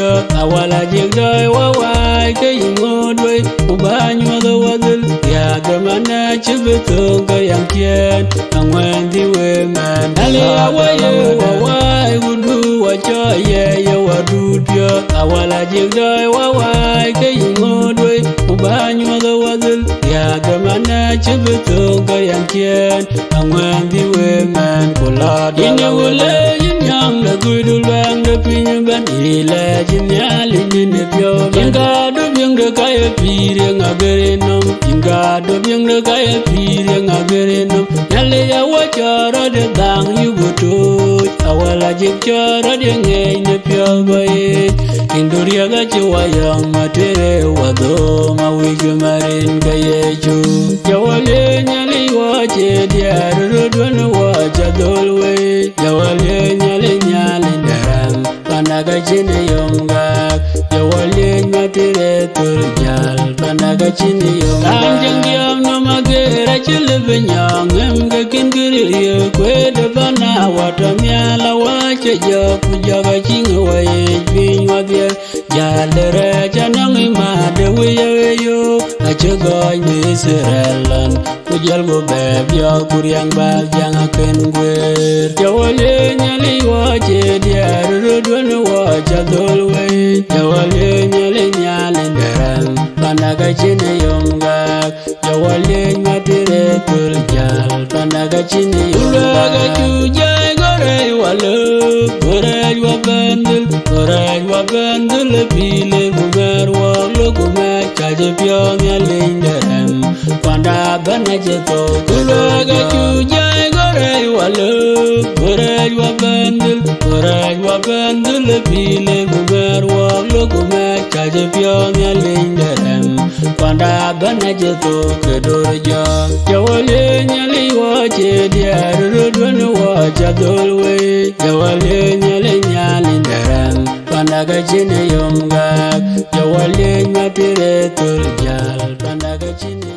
pia awala jigdai wawai ke ingodwe ubanyo do wadil ya gamana chibetung ka yang kien angwendi we man ali awaye wawai gudu wacha ye wadu pia awala jigdai wawai ke ingodwe ubanyo do wadil ya gamana chibetung ka yang kien angwendi we man kula ine wule yang la gudu bang de pin ban ile jinyali ni pyo inga do byang de kay pire ngagere nom inga do byang de kay pire ngagere nom yale ya wachara de dang yubuto awala jikchara de ngey ne pyo bae induria ga chiwayang matere wado mawige marin gayechu jawale nyali wache diar rodwan wacha dolwe jawale nyali daram panaga chine yomga jawale matere turjal panaga chine yomga anjang diam no magera chilbenyang emga kingiri kwede bana watamyala wache jaga chingwaye binywadye jalere chanang imade wiyo achagoy nisrelan kujal go bebya kuryang bagyang akengwer jawale nyali wache diar rodwan wacha dolwe jawale nyali daram panaga chine yomga jawale matire turjal panaga chine yomga jujay gore walo gore wabandul pile gumer walo gumer chaje pyo nyali daram panda banaje to kulaga jujay gore walo gore wabandul pile gumer walo gumer chaje pyo nyali daram panda banaje to kedorja jawale nyali wache diar rodwan wacha dolwe jawale nyali daram panaga chine yomga jawale matire turjal panaga chine